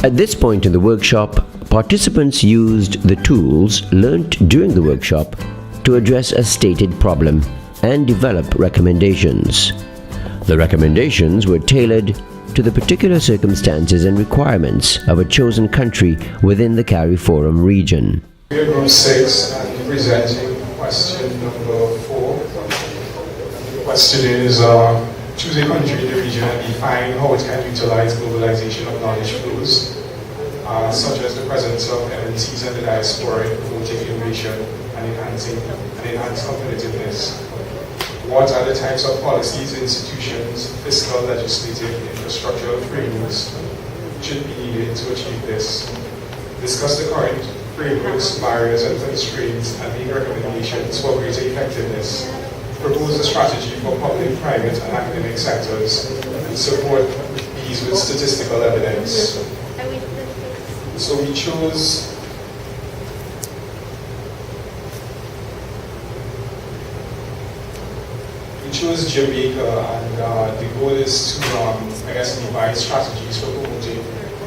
At this point in the workshop, participants used the tools learnt during the workshop to address a stated problem and develop recommendations. The recommendations were tailored to the particular circumstances and requirements of a chosen country within the CARIFORUM region. We are Group 6 and presenting question number 4. The question is, choose a country in the region and define how it can utilize globalization of knowledge flows, such as the presence of MNCs and the diaspora in promoting innovation and enhancing competitiveness. What are the types of policies, institutions, fiscal, legislative, infrastructural frameworks should be needed to achieve this? Discuss the current frameworks, barriers and constraints, and make recommendations for greater effectiveness. Propose a strategy for public, private, and academic sectors, and support these with statistical evidence. So we chose Jamaica, and the goal is to, devise strategies for promoting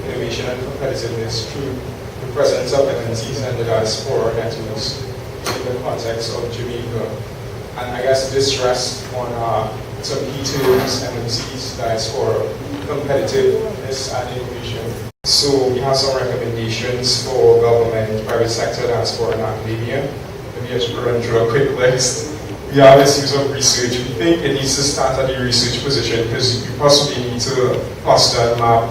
innovation and competitiveness through the presence of MNCs and the diaspora networks in the context of Jamaica. And this rests on some key terms: MNCs, diaspora, competitiveness, and innovation. So we have some recommendations for government, private sector, diaspora, and academia. Let me just run through a quick list. We have this use of research. We think it needs to start at the research position because you possibly need to foster and map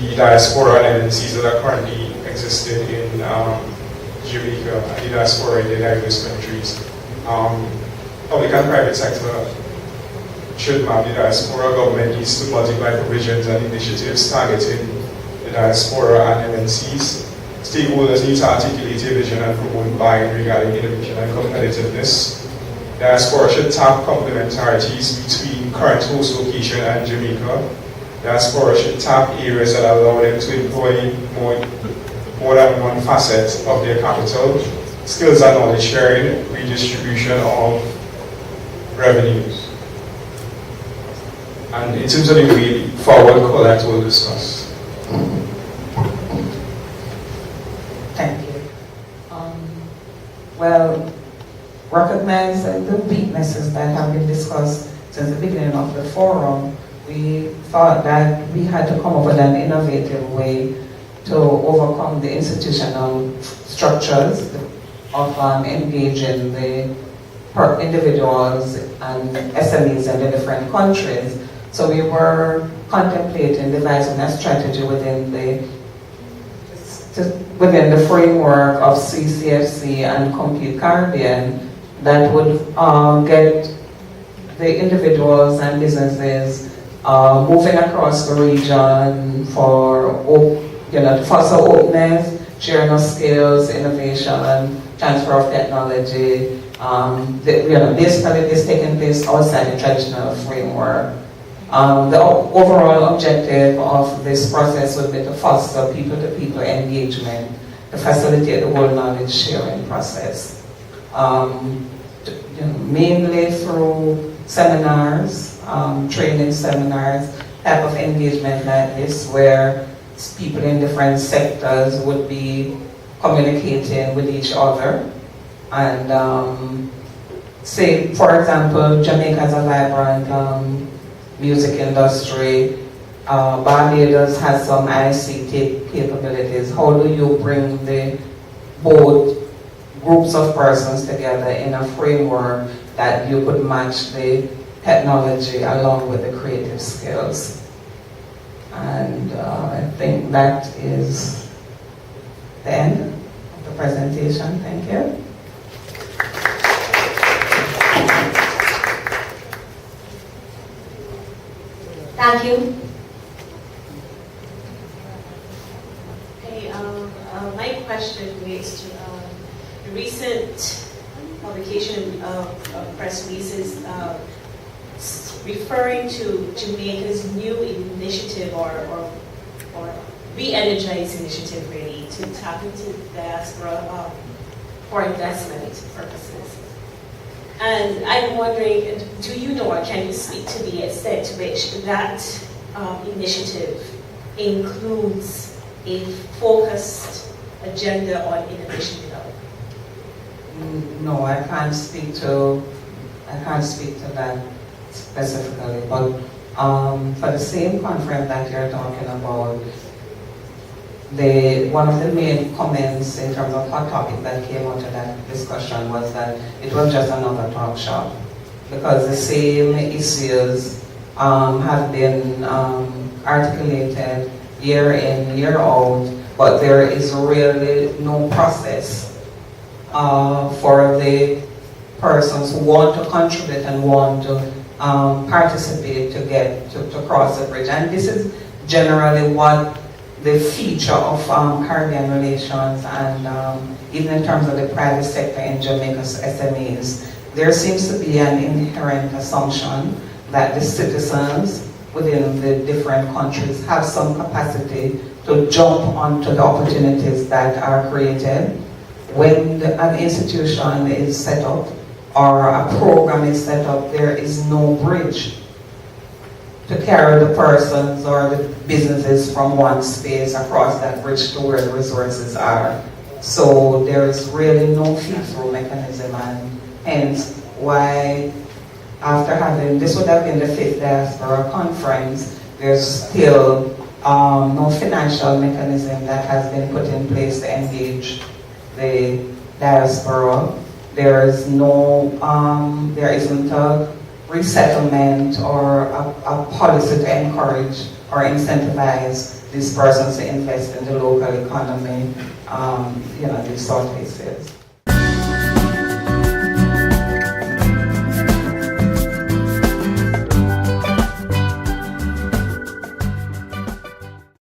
the diaspora and MNCs that are currently existing in Jamaica and the diaspora in the diverse countries. Public and private sector should map the diaspora. Government needs to multiply provisions and initiatives targeting the diaspora and MNCs. Stakeholders need to articulate a vision and promote buy-in regarding innovation and competitiveness. Diaspora should tap complementarities between current host location and Jamaica. Diaspora should tap areas that allow them to employ more than one facet of their capital, skills and knowledge sharing, redistribution of revenues. And in terms of the way forward, Colette will discuss. Thank you. Well, recognizing the weaknesses that have been discussed since the beginning of the forum, we thought that we had to come up with an innovative way to overcome the institutional structures of engaging the individuals and SMEs in the different countries. So we were contemplating devising a strategy within the framework of CCfC and Complete Caribbean that would get the individuals and businesses moving across the region for to foster openness, sharing of skills, innovation, transfer of technology. Basically this taking place outside the traditional framework. The overall objective of this process would be to foster people-to-people engagement, to facilitate the whole knowledge sharing process. Mainly through seminars, training seminars, type of engagement like this where people in different sectors would be communicating with each other. And say, for example, Jamaica has a vibrant music industry. Barbados has some ICT capabilities. How do you bring both groups of persons together in a framework that you could match the technology along with the creative skills? And I think that is the end of the presentation. Thank you. Thank you. Okay, my question relates to the recent publication of press releases referring to Jamaica's new initiative or re-energized initiative really to tap into diaspora for investment purposes. And I'm wondering, do you know or can you speak to the extent to which that initiative includes a focused agenda on innovation development? No, I can't speak to that specifically, but for the same conference that you're talking about, one of the main comments in terms of hot topic that came out of that discussion was that it was just another talk shop, because the same issues have been articulated year in, year out, but there is really no process for the persons who want to contribute and want to participate to get to cross the bridge. And this is generally what the feature of Caribbean relations and even in terms of the private sector in Jamaica's SMEs. There seems to be an inherent assumption that the citizens within the different countries have some capacity to jump onto the opportunities that are created. When an institution is set up or a program is set up, there is no bridge to carry the persons or the businesses from one space across that bridge to where the resources are. So there is really no feed-through mechanism, and hence why after having, this would have been the 5th Diaspora Conference, there's still no financial mechanism that has been put in place to engage the diaspora. There isn't a resettlement or a policy to encourage or incentivize these persons to invest in the local economy, these sort of issues.